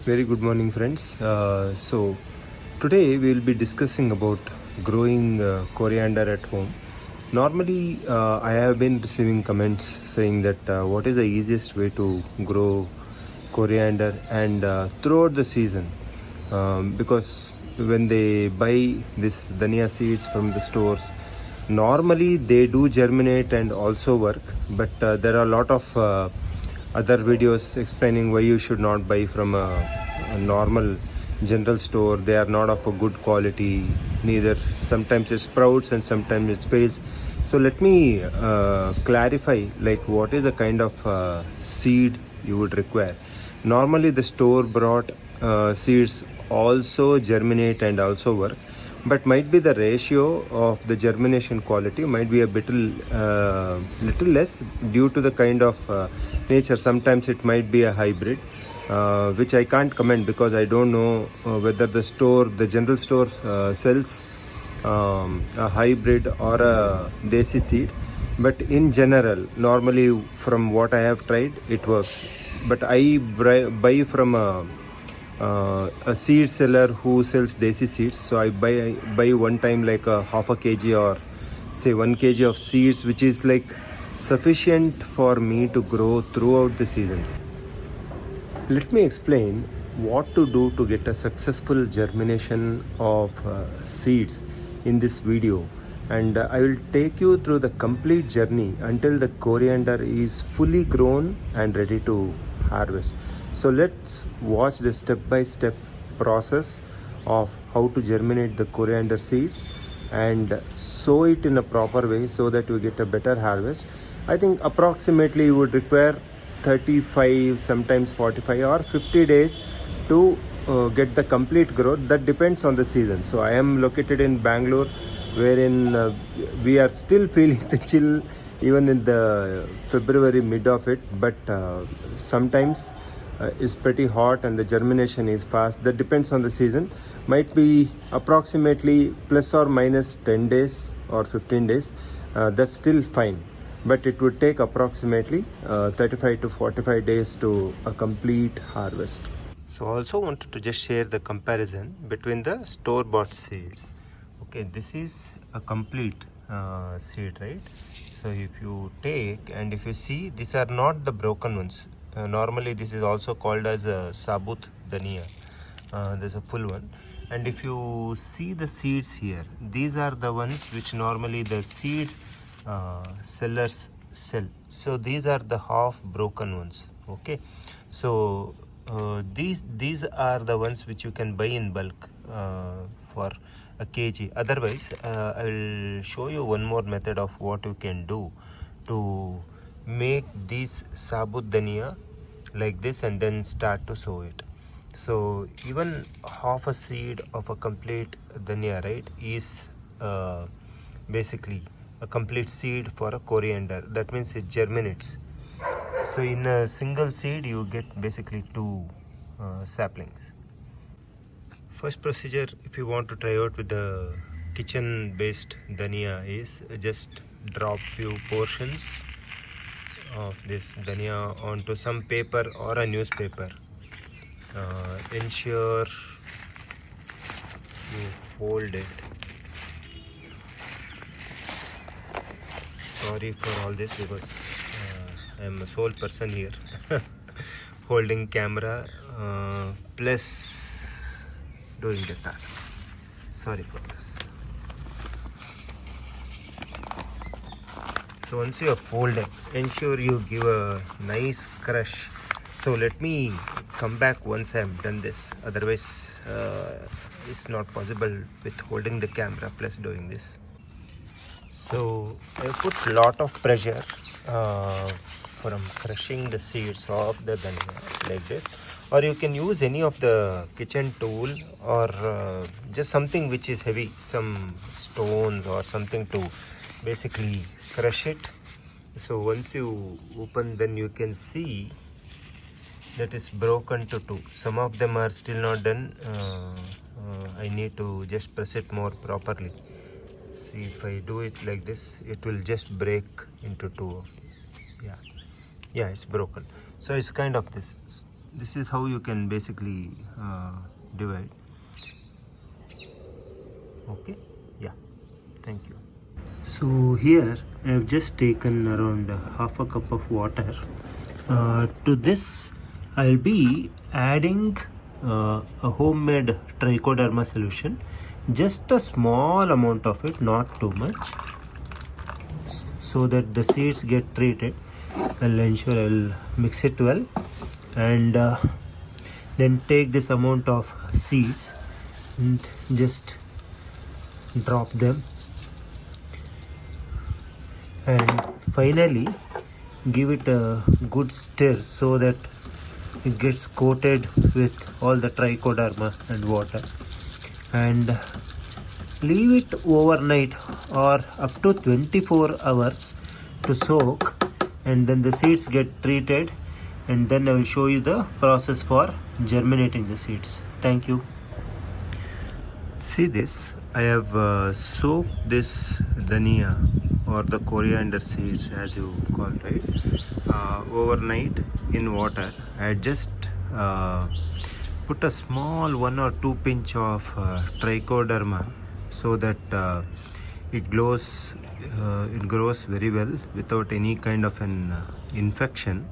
Very good morning, friends. So today we will be discussing about growing coriander at home. Normally, I have been receiving comments saying that what is the easiest way to grow coriander and throughout the season, because when they buy this dhania seeds from the stores, normally they do germinate and also work, but there are a lot of other videos explaining why you should not buy from a normal general store. They are not of a good quality, neither sometimes it sprouts and sometimes it fails. So let me clarify like what is the kind of seed you would require. Normally the store brought seeds also germinate and also work, but might be the ratio of the germination quality might be a little less due to the kind of nature. Sometimes it might be a hybrid, which I can't comment because I don't know whether the general store sells a hybrid or a desi seed. But in general, normally from what I have tried, it works. But I buy from a seed seller who sells desi seeds. So I buy one time like a half a kg or say 1 kg of seeds, which is like sufficient for me to grow throughout the season. Let me explain what to do to get a successful germination of seeds in this video, and I will take you through the complete journey until the coriander is fully grown and ready to harvest. So let's watch the step-by-step process of how to germinate the coriander seeds and sow it in a proper way so that you get a better harvest. I think approximately you would require 35, sometimes 45 or 50 days to get the complete growth. That depends on the season. So I am located in Bangalore, wherein we are still feeling the chill even in the February mid of it, but sometimes it's pretty hot and the germination is fast. That depends on the season. Might be approximately plus or minus 10 days or 15 days. That's still fine, but it would take approximately 35 to 45 days to a complete harvest. So I also wanted to just share the comparison between the store-bought seeds. Okay, this is a complete seed, right? So if you take and if you see, these are not the broken ones. Normally this is also called as a sabut dhania. There's a full one. And if you see the seeds here, these are the ones which normally the seed sellers sell. So these are the half broken ones. Okay, so these are the ones which you can buy in bulk for a kg. Otherwise, I will show you one more method of what you can do to make these sabut dhania like this and then start to sow it. So even half a seed of a complete dhania, right, is basically a complete seed for a coriander. That means it germinates. So in a single seed you get basically two saplings. First procedure, if you want to try out with the kitchen based dhania, is just drop few portions of this dhania onto some paper or a newspaper. Ensure you fold it. Sorry for all this because I am a sole person here holding camera plus doing the task. Sorry for this. So once you have folded, ensure you give a nice crush. So let me come back once I have done this. Otherwise it's not possible with holding the camera plus doing this. So I put lot of pressure from crushing the seeds of the dhania like this, or you can use any of the kitchen tool or just something which is heavy, some stones or something to basically crush it. So once you open, then you can see that is broken to two. Some of them are still not done. I need to just press it more properly. See, if I do it like this, it will just break into two. Yeah, it's broken. So it's kind of this. this is how you can basically divide. Okay, yeah, thank you. So here I have just taken around half a cup of water. To this I'll be adding a homemade trichoderma solution, just a small amount of it, not too much, so that the seeds get treated. I'll ensure I'll mix it well, and then take this amount of seeds and just drop them, and finally give it a good stir so that it gets coated with all the trichoderma and water, and leave it overnight or up to 24 hours to soak, and then the seeds get treated, and then I will show you the process for germinating the seeds. Thank you. See this, I have soaked this dhania or the coriander seeds, as you call, right, overnight in water. I just put a small 1 or 2 pinch of trichoderma so that it grows very well without any kind of an infection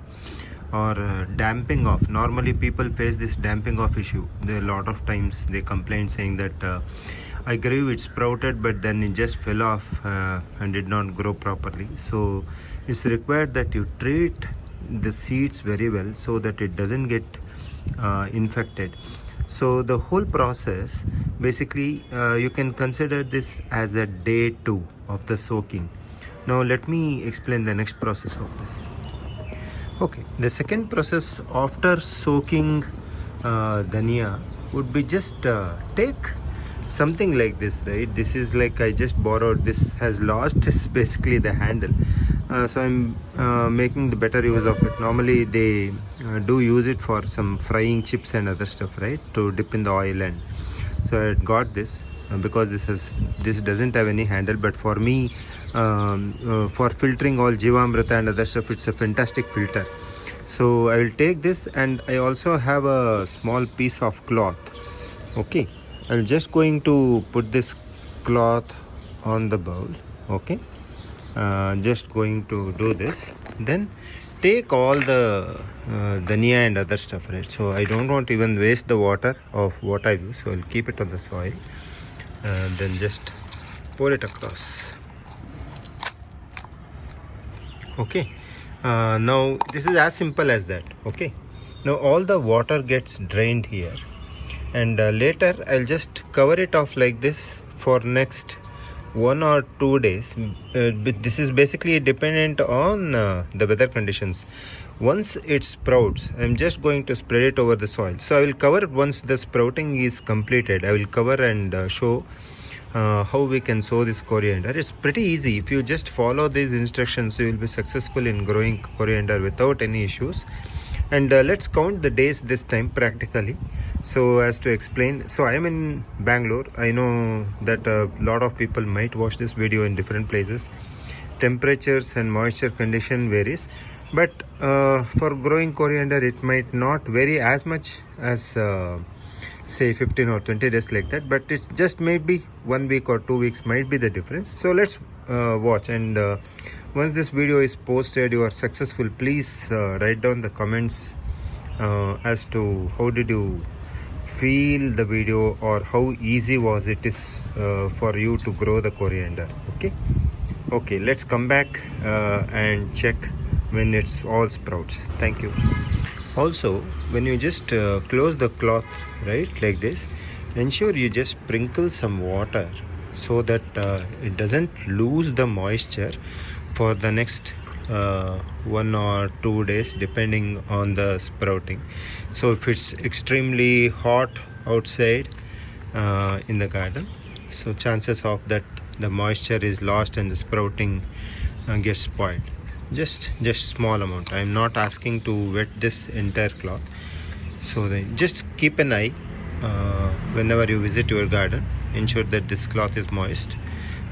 or damping off. Normally people face this damping off issue. There are a lot of times they complain saying that I grew, it sprouted, but then it just fell off and did not grow properly. So it's required that you treat the seeds very well so that it doesn't get infected. So the whole process, basically you can consider this as a day 2 of the soaking. Now let me explain the next process of this. Okay, the second process after soaking dhania would be just take something like this, right? This is like I just borrowed. This has lost this basically the handle, so I'm making the better use of it. Normally they do use it for some frying chips and other stuff, right, to dip in the oil. And so I got this because this doesn't have any handle, but for me for filtering all Jivamrita and other stuff, it's a fantastic filter. So I will take this, and I also have a small piece of cloth. Okay, I'm just going to put this cloth on the bowl. Okay, just going to do this, then take all the dhania and other stuff, right? So I don't want to even waste the water of what I use, so I'll keep it on the soil and then just pour it across. Okay, now this is as simple as that. Okay, now all the water gets drained here, and later I'll just cover it off like this for next 1 or 2 days. But this is basically dependent on the weather conditions. Once it sprouts, I'm just going to spread it over the soil. So I will cover it once the sprouting is completed. I will cover and show how we can sow this coriander. It's pretty easy. If you just follow these instructions, you will be successful in growing coriander without any issues. And let's count the days this time practically, so as to explain. So I am in Bangalore. I know that a lot of people might watch this video in different places. Temperatures and moisture condition varies, but for growing coriander it might not vary as much as say 15 or 20 days like that, but it's just maybe 1 week or 2 weeks might be the difference. So let's watch, and once this video is posted, you are successful, please write down the comments as to how did you feel the video, or how easy was it is for you to grow the coriander. Okay, let's come back and check when it's all sprouts. Thank you. Also, when you just close the cloth, right, like this, ensure you just sprinkle some water so that it doesn't lose the moisture for the next 1 or 2 days depending on the sprouting. So if it's extremely hot outside in the garden, so chances of that the moisture is lost and the sprouting gets spoiled. Just small amount. I'm not asking to wet this entire cloth. So then just keep an eye whenever you visit your garden. Ensure that this cloth is moist.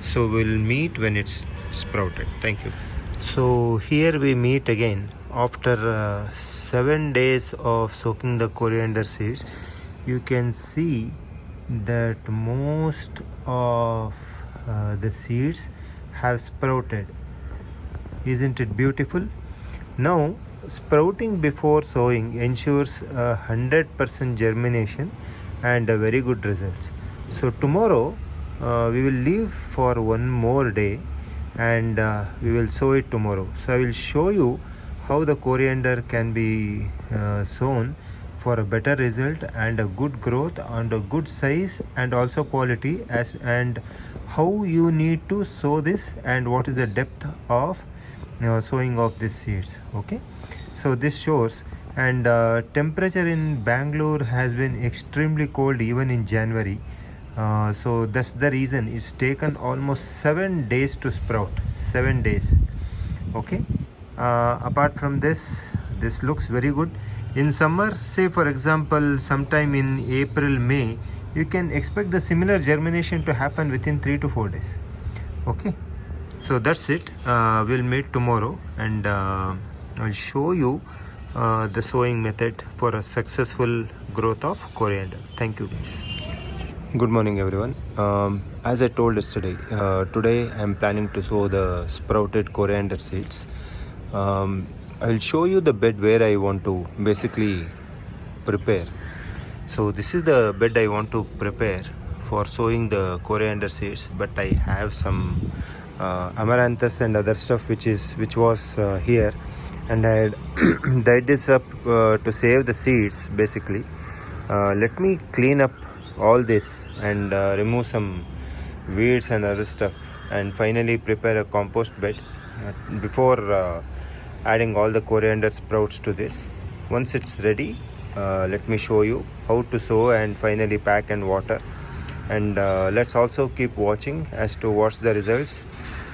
So we'll meet when it's sprouted. Thank you. So here we meet again after 7 days of soaking the coriander seeds, you can see that most of the seeds have sprouted. Isn't it beautiful? Now, sprouting before sowing ensures 100% germination and a very good results. So tomorrow we will leave for one more day, and we will sow it tomorrow. So I will show you how the coriander can be sown for a better result and a good growth and a good size and also quality, and how you need to sow this and what is the depth of sowing of these seeds. Okay, so this shows, and temperature in Bangalore has been extremely cold even in January. So that's the reason it's taken almost 7 days to sprout. 7 days. Okay, apart from this looks very good. In summer, say for example sometime in April, May, you can expect the similar germination to happen within 3 to 4 days. Okay, so that's it. We'll meet tomorrow, and I'll show you the sowing method for a successful growth of coriander. Thank you guys. Good morning everyone. As I told yesterday, today I'm planning to sow the sprouted coriander seeds. I'll show you the bed where I want to basically prepare. So this is the bed I want to prepare for sowing the coriander seeds, but I have some amaranthus and other stuff which was here, and I had dyed this up to save the seeds basically. Let me clean up all this and remove some weeds and other stuff, and finally prepare a compost bed before adding all the coriander sprouts to this. Once it's ready, let me show you how to sow and finally pack and water, and let's also keep watching as to what's the results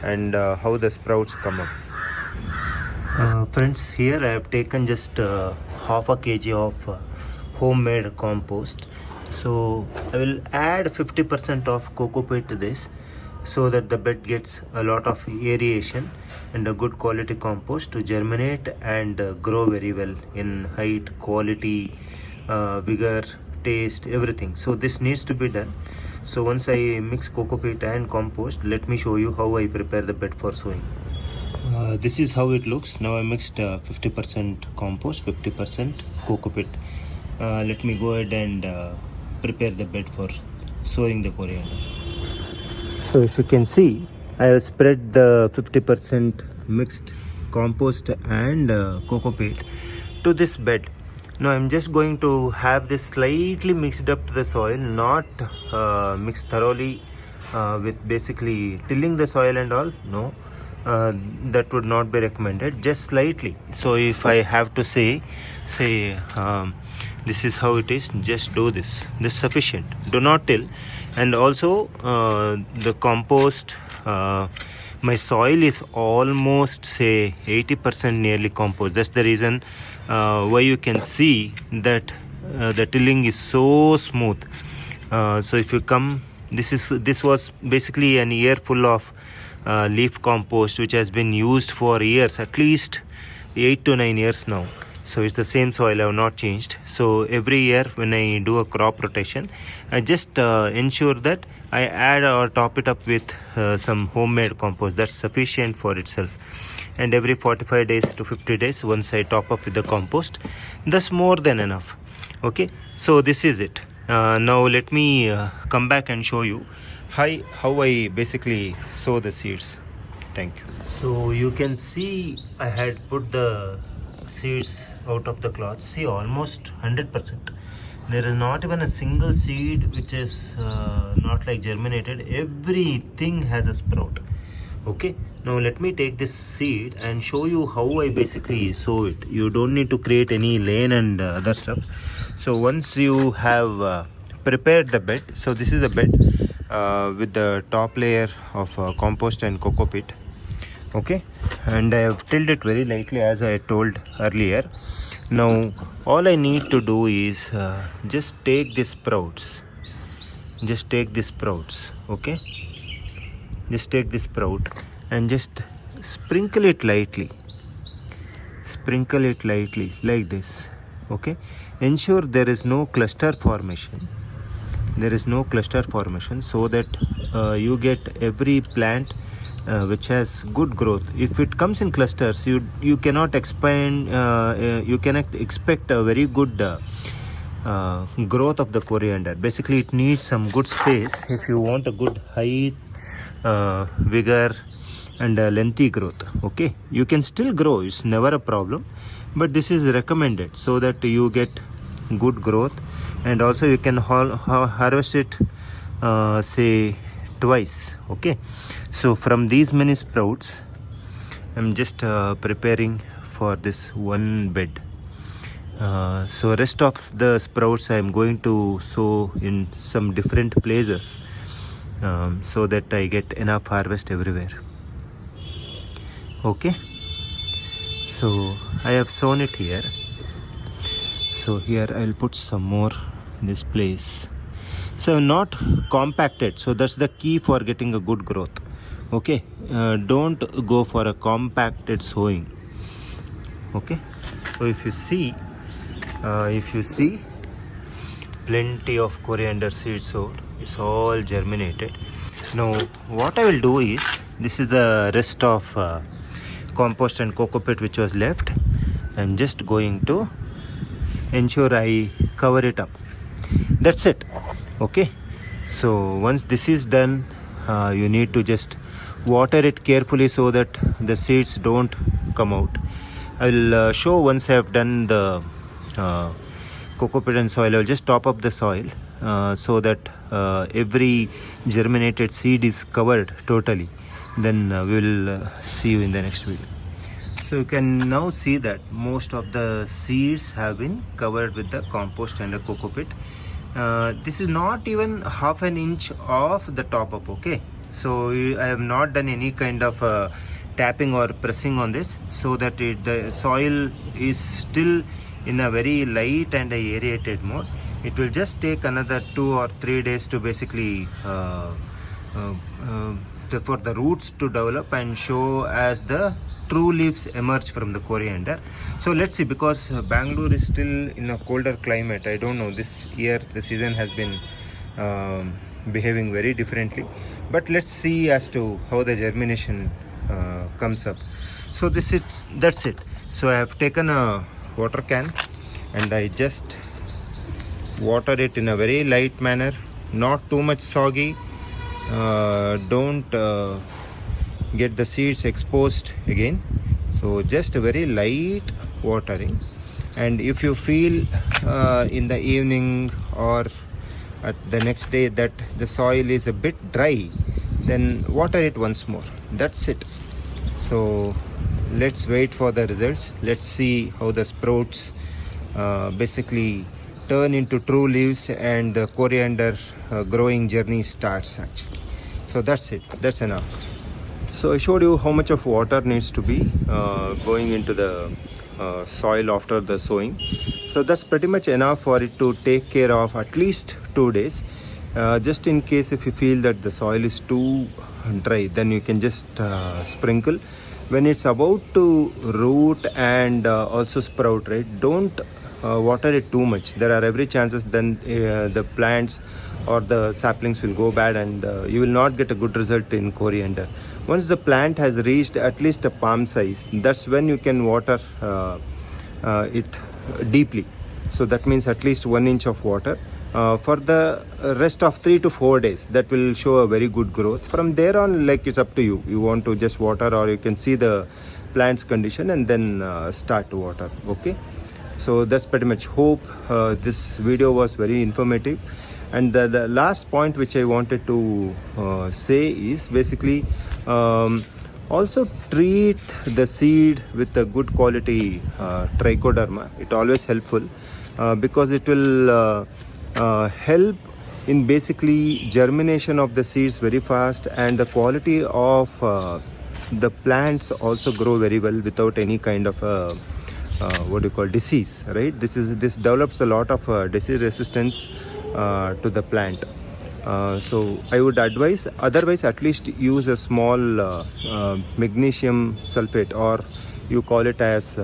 and how the sprouts come up. Friends, here I have taken just half a kg of homemade compost. So I will add 50% of coco peat to this, so that the bed gets a lot of aeration and a good quality compost to germinate and grow very well in height, quality, vigor, taste, everything. So this needs to be done. So once I mix coco peat and compost, let me show you how I prepare the bed for sowing. This is how it looks. Now I mixed 50% compost, 50% coco peat. Let me go ahead and prepare the bed for sowing the coriander. So if you can see, I have spread the 50% mixed compost and coco peat to this bed. Now I'm just going to have this slightly mixed up to the soil, not mixed thoroughly with basically tilling the soil and all. No, that would not be recommended, just slightly. So if I have to say this is how it is, just do this is sufficient. Do not till. And also the compost, my soil is almost say 80% nearly compost. That's the reason why you can see that the tilling is so smooth. So if you come, this was basically an year full of leaf compost which has been used for years, at least 8 to 9 years now. So it's the same soil, I have not changed. So every year when I do a crop rotation, I just ensure that I add or top it up with some homemade compost. That's sufficient for itself. And every 45 days to 50 days, once I top up with the compost, that's more than enough. Okay, so this is it. Now let me come back and show you how I basically sow the seeds. Thank you. So you can see I had put the seeds out of the cloth. See, almost 100%. There is not even a single seed which is not like germinated. Everything has a sprout. Okay, now let me take this seed and show you how I basically sow it. You don't need to create any lane and other stuff. So once you have prepared the bed, so this is a bed with the top layer of compost and coco peat. Okay, and I have tilled it very lightly as I told earlier. Now all I need to do is just take these sprouts. Okay, just take this sprout and just sprinkle it lightly sprinkle it lightly like this. Okay, ensure there is no cluster formation. There is no cluster formation, so that you get every plant which has good growth. If it comes in clusters, you cannot expand. You cannot expect a very good growth of the coriander. Basically, it needs some good space if you want a good height, vigor, and lengthy growth. Okay, you can still grow, it's never a problem, but this is recommended so that you get good growth. And also you can harvest it say twice. Okay, so from these many sprouts, I'm just preparing for this one bed. So rest of the sprouts I'm going to sow in some different places, so that I get enough harvest everywhere. Okay, so I have sown it here. So here I'll put some more in this place. So not compacted, so that's the key for getting a good growth. Okay, don't go for a compacted sowing. Okay, so if you see plenty of coriander seeds sowed, it's all germinated. Now what I will do is, this is the rest of compost and coco pit which was left. I'm just going to ensure I cover it up. That's it. Okay, so once this is done, you need to just water it carefully so that the seeds don't come out. I will show once I have done the coco pit and soil. I will just top up the soil so that every germinated seed is covered totally. Then we will see you in the next video. So you can now see that most of the seeds have been covered with the compost and the coco pit. This is not even half an inch of the top up. Okay, so I have not done any kind of tapping or pressing on this, so that the soil is still in a very light and aerated mode. It will just take another 2 or 3 days to basically for the roots to develop and show as the true leaves emerge from the coriander. So let's see, because Bangalore is still in a colder climate. I don't know, this year the season has been behaving very differently, but let's see as to how the germination comes up. So that's it. So I have taken a water can and I just water it in a very light manner, not too much soggy. Don't get the seeds exposed again. So just a very light watering. And if you feel in the evening or at the next day that the soil is a bit dry, then water it once more. That's it. So let's wait for the results. Let's see how the sprouts basically turn into true leaves and the coriander growing journey starts actually. So that's it. That's enough. So I showed you how much of water needs to be going into the soil after the sowing. So that's pretty much enough for it to take care of at least 2 days. Just in case if you feel that the soil is too dry, then you can just sprinkle. When it's about to root and also sprout, right, don't water it too much. There are every chances then the plants or the saplings will go bad and you will not get a good result in coriander. Once the plant has reached at least a palm size, that's when you can water it deeply. So that means at least 1 inch of water for the rest of 3 to 4 days. That will show a very good growth. From there on, like, it's up to you. You want to just water, or you can see the plant's condition and then start to water. Okay, so that's pretty much. Hope this video was very informative. And the last point which I wanted to say is basically also treat the seed with a good quality trichoderma. It always helpful because it will help in basically germination of the seeds very fast, and the quality of the plants also grow very well without any kind of what do you call disease, right? This develops a lot of disease resistance to the plant. So I would advise, otherwise at least use a small magnesium sulfate, or you call it as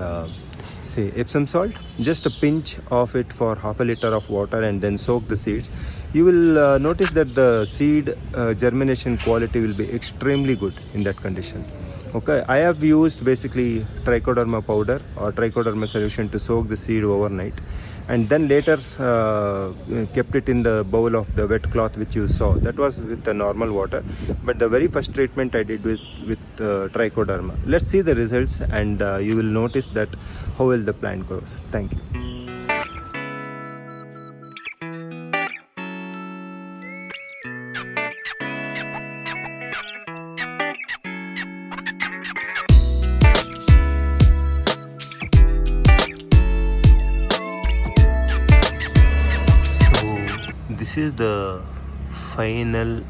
say Epsom salt, just a pinch of it for half a liter of water and then soak the seeds. You will notice that the seed germination quality will be extremely good in that condition. Okay, I have used basically trichoderma powder or trichoderma solution to soak the seed overnight, and then later kept it in the bowl of the wet cloth which you saw. That was with the normal water, but the very first treatment I did with trichoderma. Let's see the results, and you will notice that how well the plant grows. Thank you. This is the final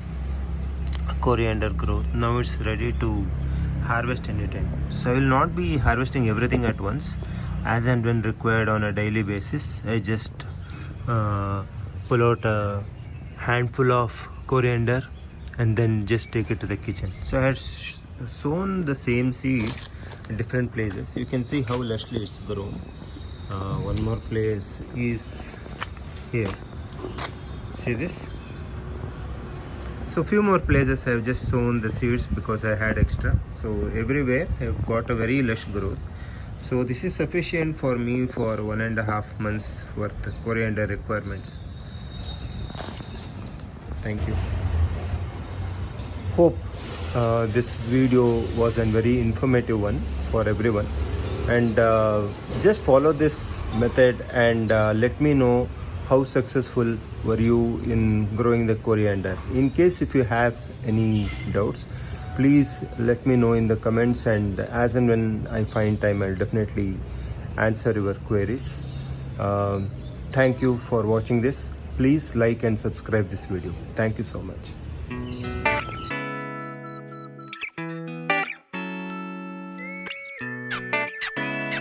coriander growth. Now it's ready to harvest anytime. So I will not be harvesting everything at once. As and when required on a daily basis, I just pull out a handful of coriander and then just take it to the kitchen. So I had sown the same seeds in different places. You can see how lushly it's grown. One more place is here. See this? So few more places I have just sown the seeds because I had extra. So everywhere I have got a very lush growth. So this is sufficient for me for 1.5 months worth coriander requirements. Thank you. Hope this video was a very informative one for everyone, and just follow this method and let me know how successful were you in growing the coriander. In case if you have any doubts, please let me know in the comments, and as and when I find time, I'll definitely answer your queries. Thank you for watching this. Please like and subscribe this video. Thank you so much.